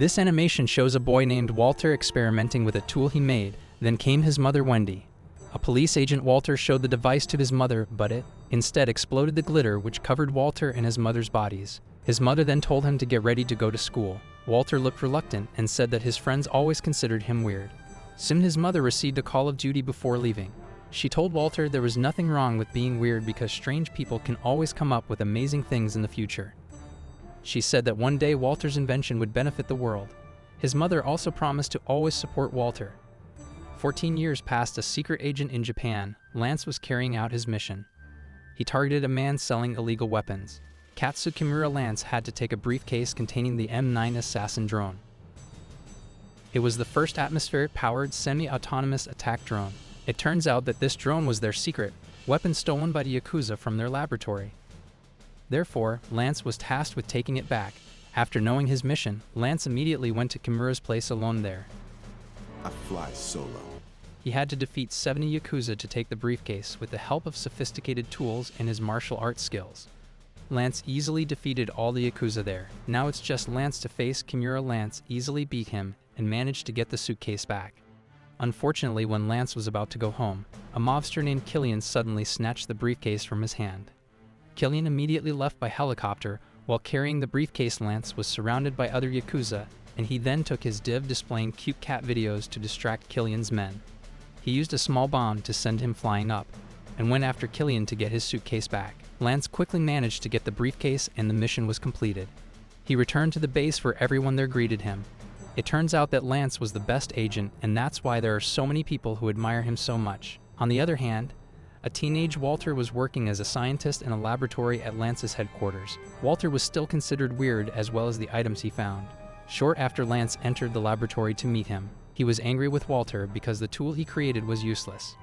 This animation shows a boy named Walter experimenting with a tool he made. Then came his mother, Wendy. A police agent, Walter, showed the device to his mother, but it instead exploded the glitter which covered Walter and his mother's bodies. His mother then told him to get ready to go to school. Walter looked reluctant and said that his friends always considered him weird. Soon his mother received a call of duty before leaving. She told Walter there was nothing wrong with being weird because strange people can always come up with amazing things in the future. She said that one day Walter's invention would benefit the world. His mother also promised to always support Walter. 14 years passed. A secret agent in Japan, Lance, was carrying out his mission. He targeted a man selling illegal weapons. Katsu Kimura Lance had to take a briefcase containing the M9 assassin drone. It was the first atmospheric-powered semi-autonomous attack drone. It turns out that this drone was their secret weapon stolen by the Yakuza from their laboratory. Therefore, Lance was tasked with taking it back. After knowing his mission, Lance immediately went to Kimura's place alone there. I fly solo. He had to defeat 70 Yakuza to take the briefcase with the help of sophisticated tools and his martial arts skills. Lance easily defeated all the Yakuza there. Now it's just Lance to face Kimura. Lance easily beat him and managed to get the suitcase back. Unfortunately, when Lance was about to go home, a mobster named Killian suddenly snatched the briefcase from his hand. Killian immediately left by helicopter. While carrying the briefcase, Lance was surrounded by other Yakuza, and he then took his div displaying cute cat videos to distract Killian's men. He used a small bomb to send him flying up, and went after Killian to get his suitcase back. Lance quickly managed to get the briefcase and the mission was completed. He returned to the base where everyone there greeted him. It turns out that Lance was the best agent, and that's why there are so many people who admire him so much. On the other hand, a teenage Walter was working as a scientist in a laboratory at Lance's headquarters. Walter was still considered weird as well as the items he found. Short after Lance entered the laboratory to meet him, he was angry with Walter because the tool he created was useless.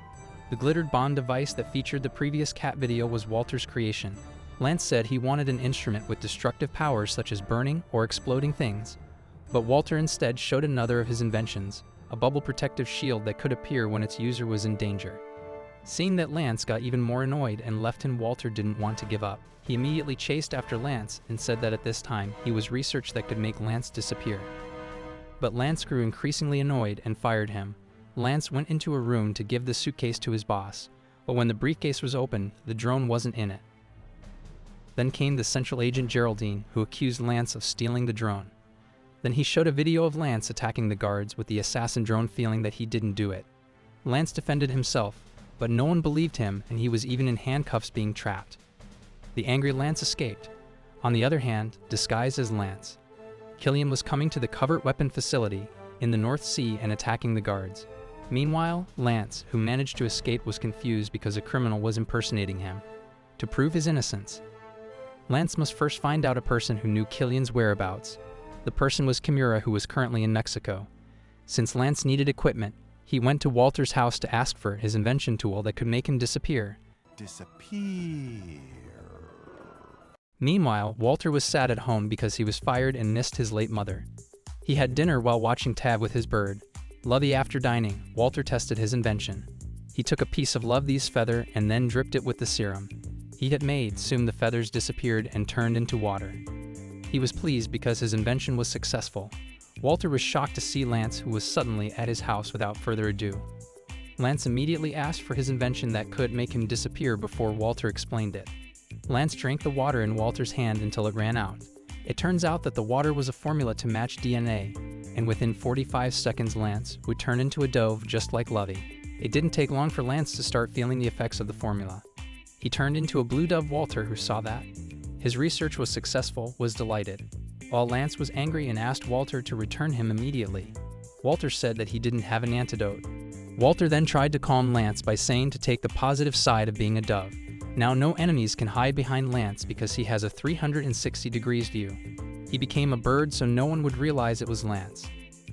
The glittered bond device that featured the previous cat video was Walter's creation. Lance said he wanted an instrument with destructive powers such as burning or exploding things, but Walter instead showed another of his inventions, a bubble protective shield that could appear when its user was in danger. Seeing that Lance got even more annoyed and left him, Walter didn't want to give up. He immediately chased after Lance and said that at this time he was research that could make Lance disappear. But Lance grew increasingly annoyed and fired him. Lance went into a room to give the suitcase to his boss, but when the briefcase was opened, the drone wasn't in it. Then came the Central Agent Geraldine, who accused Lance of stealing the drone. Then he showed a video of Lance attacking the guards with the assassin drone, feeling that he didn't do it. Lance defended himself, but no one believed him and he was even in handcuffs being trapped. The angry Lance escaped. On the other hand, disguised as Lance, Killian was coming to the covert weapon facility in the North Sea and attacking the guards. Meanwhile, Lance, who managed to escape, was confused because a criminal was impersonating him. To prove his innocence, Lance must first find out a person who knew Killian's whereabouts. The person was Kimura, who was currently in Mexico. Since Lance needed equipment, he went to Walter's house to ask for his invention tool that could make him disappear. Meanwhile, Walter was sad at home because he was fired and missed his late mother. He had dinner while watching Tab with his bird. Lovey. After dining, Walter tested his invention. He took a piece of Lovey's feather and then dripped it with the serum he had made. Soon the feathers disappeared and turned into water. He was pleased because his invention was successful. Walter was shocked to see Lance, who was suddenly at his house without further ado. Lance immediately asked for his invention that could make him disappear before Walter explained it. Lance drank the water in Walter's hand until it ran out. It turns out that the water was a formula to match DNA, and within 45 seconds Lance would turn into a dove just like Lovey. It didn't take long for Lance to start feeling the effects of the formula. He turned into a blue dove. Walter, who saw that his research was successful, was delighted, while Lance was angry and asked Walter to return him immediately. Walter said that he didn't have an antidote. Walter then tried to calm Lance by saying to take the positive side of being a dove. Now no enemies can hide behind Lance because he has a 360 degrees view. He became a bird so no one would realize it was Lance.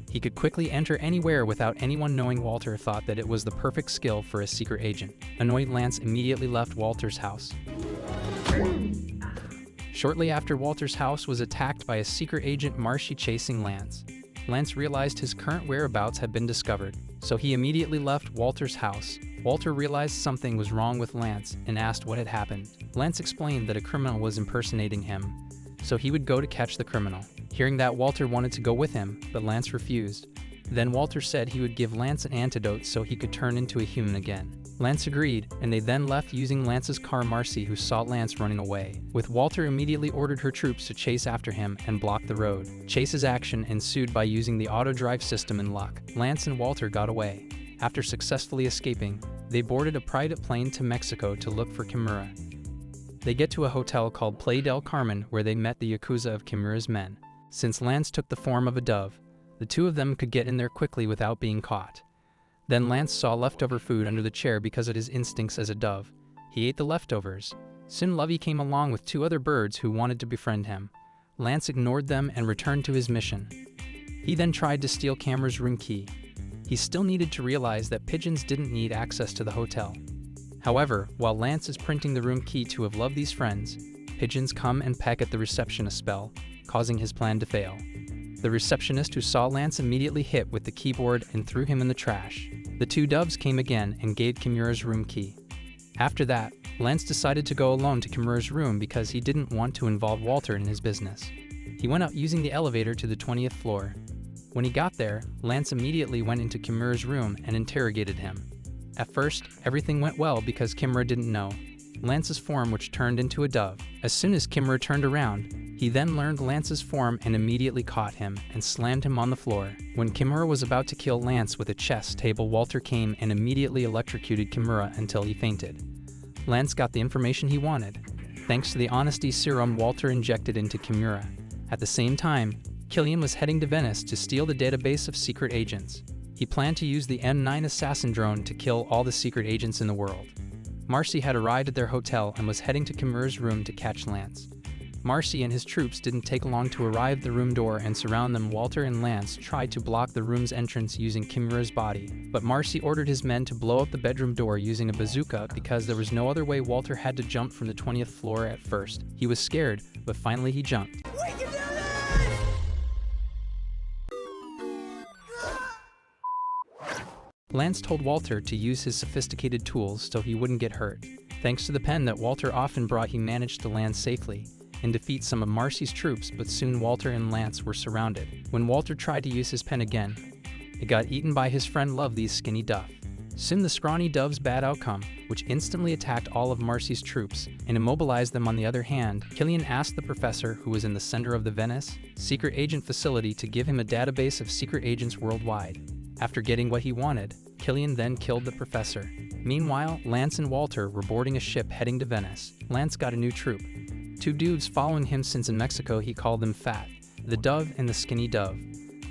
He could quickly enter anywhere without anyone knowing. Walter thought that it was the perfect skill for a secret agent. Annoyed, Lance immediately left Walter's house. Shortly after, Walter's house was attacked by a secret agent, Marshy, chasing Lance. Lance realized his current whereabouts had been discovered, so he immediately left Walter's house. Walter realized something was wrong with Lance and asked what had happened. Lance explained that a criminal was impersonating him, so he would go to catch the criminal. Hearing that, Walter wanted to go with him, but Lance refused. Then Walter said he would give Lance an antidote so he could turn into a human again. Lance agreed, and they then left using Lance's car. Marcy, who saw Lance running away, with Walter, immediately ordered her troops to chase after him and block the road. Chase's action ensued by using the auto-drive system and luck. Lance and Walter got away. After successfully escaping, they boarded a private plane to Mexico to look for Kimura. They get to a hotel called Playa del Carmen where they met the Yakuza of Kimura's men. Since Lance took the form of a dove, the two of them could get in there quickly without being caught. Then Lance saw leftover food under the chair because of his instincts as a dove. He ate the leftovers. Soon Lovey came along with two other birds who wanted to befriend him. Lance ignored them and returned to his mission. He then tried to steal Kimura's room key. He still needed to realize that pigeons didn't need access to the hotel. However, while Lance is printing the room key to have loved these friends, pigeons come and peck at the receptionist spell, causing his plan to fail. The receptionist, who saw Lance, immediately hit with the keyboard and threw him in the trash. The two doves came again and gave Kimura's room key. After that, Lance decided to go alone to Kimura's room because he didn't want to involve Walter in his business. He went up using the elevator to the 20th floor. When he got there, Lance immediately went into Kimura's room and interrogated him. At first, everything went well because Kimura didn't know Lance's form, which turned into a dove. As soon as Kimura turned around, he then learned Lance's form and immediately caught him and slammed him on the floor. When Kimura was about to kill Lance with a chess table, Walter came and immediately electrocuted Kimura until he fainted. Lance got the information he wanted, thanks to the honesty serum Walter injected into Kimura. At the same time, Killian was heading to Venice to steal the database of secret agents. He planned to use the M9 assassin drone to kill all the secret agents in the world. Marcy had arrived at their hotel and was heading to Kimura's room to catch Lance. Marcy and his troops didn't take long to arrive at the room door and surround them. Walter and Lance tried to block the room's entrance using Kimura's body, but Marcy ordered his men to blow up the bedroom door using a bazooka because there was no other way. Walter had to jump from the 20th floor at first. He was scared, but finally he jumped. We can do this! Lance told Walter to use his sophisticated tools so he wouldn't get hurt. Thanks to the pen that Walter often brought, he managed to land safely and defeat some of Marcy's troops, but soon Walter and Lance were surrounded. When Walter tried to use his pen again, it got eaten by his friend Lovey's skinny duff. Soon the scrawny dove's bad outcome, which instantly attacked all of Marcy's troops and immobilized them. On the other hand, Killian asked the professor, who was in the center of the Venice secret agent facility, to give him a database of secret agents worldwide. After getting what he wanted, Killian then killed the professor. Meanwhile, Lance and Walter were boarding a ship heading to Venice. Lance got a new troop. Two dudes following him, since in Mexico he called them Fat, the Dove and the Skinny Dove.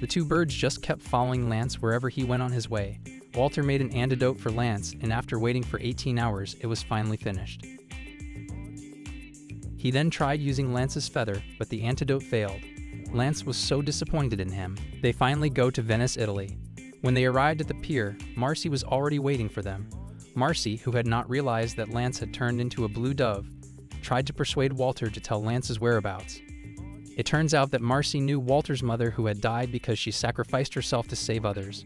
The two birds just kept following Lance wherever he went on his way. Walter made an antidote for Lance, and after waiting for 18 hours, it was finally finished. He then tried using Lance's feather, but the antidote failed. Lance was so disappointed in him. They finally go to Venice, Italy. When they arrived at the pier, Marcy was already waiting for them. Marcy, who had not realized that Lance had turned into a blue dove, tried to persuade Walter to tell Lance's whereabouts. It turns out that Marcy knew Walter's mother, who had died because she sacrificed herself to save others.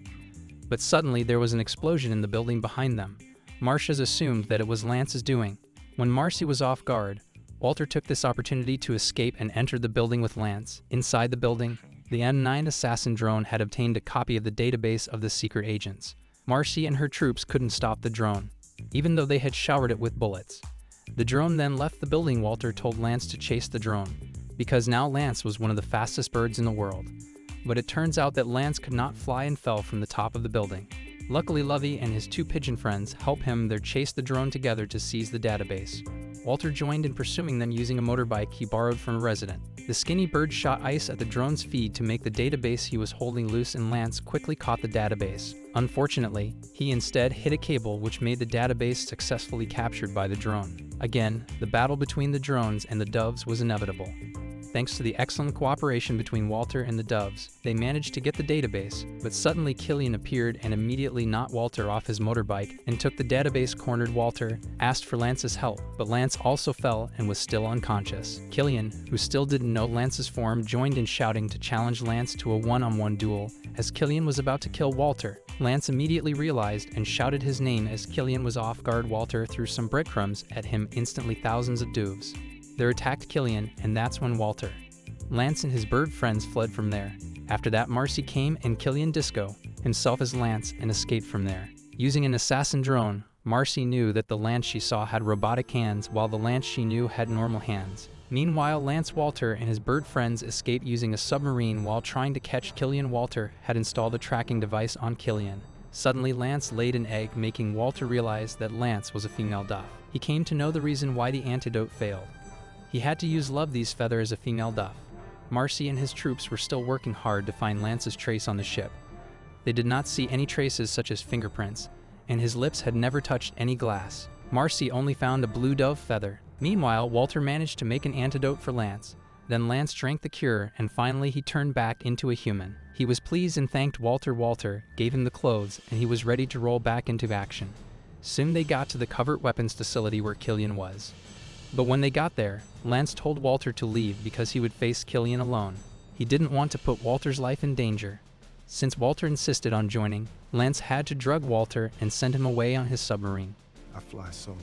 But suddenly there was an explosion in the building behind them. Marcia's assumed that it was Lance's doing. When Marcy was off guard, Walter took this opportunity to escape and entered the building with Lance. Inside the building, the M9 assassin drone had obtained a copy of the database of the secret agents. Marcy and her troops couldn't stop the drone, even though they had showered it with bullets. The drone then left the building. Walter told Lance to chase the drone, because now Lance was one of the fastest birds in the world. But it turns out that Lance could not fly and fell from the top of the building. Luckily, Lovey and his two pigeon friends helped him. They chased the drone together to seize the database. Walter joined in pursuing them using a motorbike he borrowed from a resident. The skinny bird shot ice at the drone's feet to make the database he was holding loose, and Lance quickly caught the database. Unfortunately, he instead hit a cable, which made the database successfully captured by the drone. Again, the battle between the drones and the doves was inevitable. Thanks to the excellent cooperation between Walter and the doves, they managed to get the database, but suddenly Killian appeared and immediately knocked Walter off his motorbike and took the database. Cornered Walter, asked for Lance's help, but Lance also fell and was still unconscious. Killian, who still didn't know Lance's form, joined in shouting to challenge Lance to a one-on-one duel. As Killian was about to kill Walter, Lance immediately realized and shouted his name. As Killian was off guard, Walter threw some breadcrumbs at him. Instantly, thousands of doves there attacked Killian, and that's when Walter Lance and his bird friends fled from there. After that, Marcy came and Killian Disco, himself as Lance, and escaped from there. Using an assassin drone, Marcy knew that the Lance she saw had robotic hands while the Lance she knew had normal hands. Meanwhile, Lance Walter and his bird friends escaped using a submarine while trying to catch Killian. Walter had installed a tracking device on Killian. Suddenly, Lance laid an egg, making Walter realize that Lance was a female duff. He came to know the reason why the antidote failed. He had to use Love These Feather as a female duff. Marcy and his troops were still working hard to find Lance's trace on the ship. They did not see any traces such as fingerprints, and his lips had never touched any glass. Marcy only found a blue dove feather. Meanwhile, Walter managed to make an antidote for Lance. Then Lance drank the cure, and finally he turned back into a human. He was pleased and thanked Walter. Walter gave him the clothes, and he was ready to roll back into action. Soon they got to the covert weapons facility where Killian was. But when they got there, Lance told Walter to leave because he would face Killian alone. He didn't want to put Walter's life in danger. Since Walter insisted on joining, Lance had to drug Walter and send him away on his submarine. I fly solo.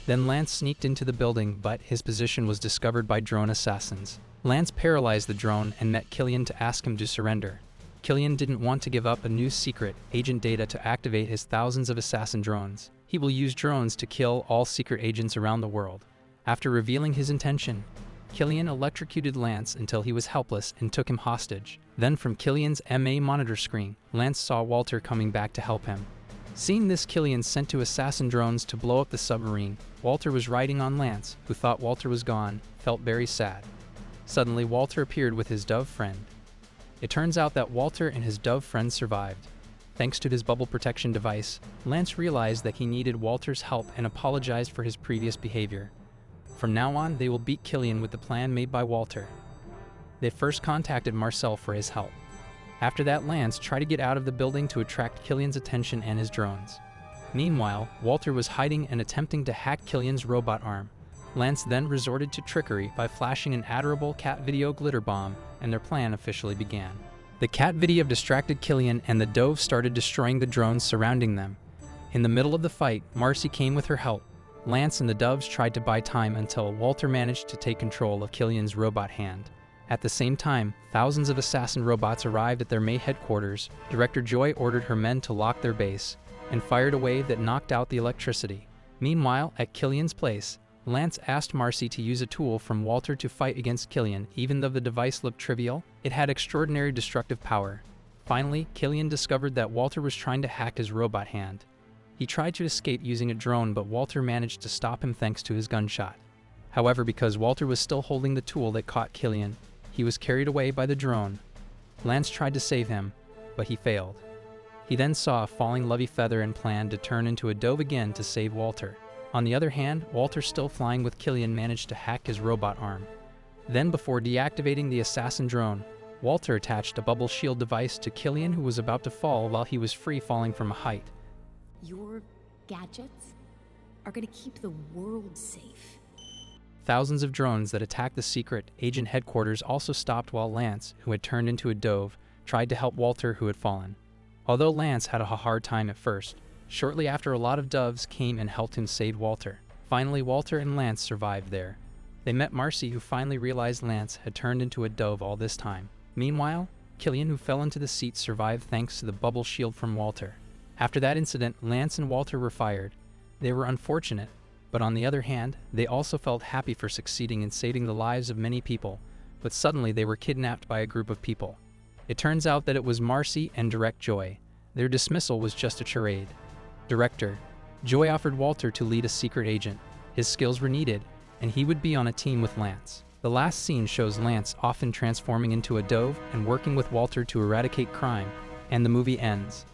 Then Lance sneaked into the building, but his position was discovered by drone assassins. Lance paralyzed the drone and met Killian to ask him to surrender. Killian didn't want to give up a new secret agent data to activate his thousands of assassin drones. He will use drones to kill all secret agents around the world. After revealing his intention, Killian electrocuted Lance until he was helpless and took him hostage. Then from Killian's MA monitor screen, Lance saw Walter coming back to help him. Seeing this, Killian sent two assassin drones to blow up the submarine. Walter was riding on Lance, who thought Walter was gone, felt very sad. Suddenly, Walter appeared with his dove friend. It turns out that Walter and his dove friend survived. Thanks to his bubble protection device, Lance realized that he needed Walter's help and apologized for his previous behavior. From now on, they will beat Killian with the plan made by Walter. They first contacted Marcel for his help. After that, Lance tried to get out of the building to attract Killian's attention and his drones. Meanwhile, Walter was hiding and attempting to hack Killian's robot arm. Lance then resorted to trickery by flashing an adorable cat video glitter bomb, and their plan officially began. The cat video distracted Killian, and the dove started destroying the drones surrounding them. In the middle of the fight, Marcy came with her help. Lance and the doves tried to buy time until Walter managed to take control of Killian's robot hand. At the same time, thousands of assassin robots arrived at their main headquarters. Director Joy ordered her men to lock their base and fired a wave that knocked out the electricity. Meanwhile, at Killian's place, Lance asked Marcy to use a tool from Walter to fight against Killian. Even though the device looked trivial, it had extraordinary destructive power. Finally, Killian discovered that Walter was trying to hack his robot hand. He tried to escape using a drone, but Walter managed to stop him thanks to his gunshot. However, because Walter was still holding the tool that caught Killian, he was carried away by the drone. Lance tried to save him, but he failed. He then saw a falling lovey feather and planned to turn into a dove again to save Walter. On the other hand, Walter, still flying with Killian, managed to hack his robot arm. Then, before deactivating the assassin drone, Walter attached a bubble shield device to Killian, who was about to fall while he was free falling from a height. Your gadgets are going to keep the world safe. Thousands of drones that attacked the secret agent headquarters also stopped while Lance, who had turned into a dove, tried to help Walter, who had fallen. Although Lance had a hard time at first, shortly after a lot of doves came and helped him save Walter. Finally, Walter and Lance survived there. They met Marcy, who finally realized Lance had turned into a dove all this time. Meanwhile, Killian, who fell into the seat, survived thanks to the bubble shield from Walter. After that incident, Lance and Walter were fired. They were unfortunate, but on the other hand, they also felt happy for succeeding in saving the lives of many people, but suddenly they were kidnapped by a group of people. It turns out that it was Marcy and Director Joy. Their dismissal was just a charade. Director Joy offered Walter to lead a secret agent. His skills were needed, and he would be on a team with Lance. The last scene shows Lance often transforming into a dove and working with Walter to eradicate crime, and the movie ends.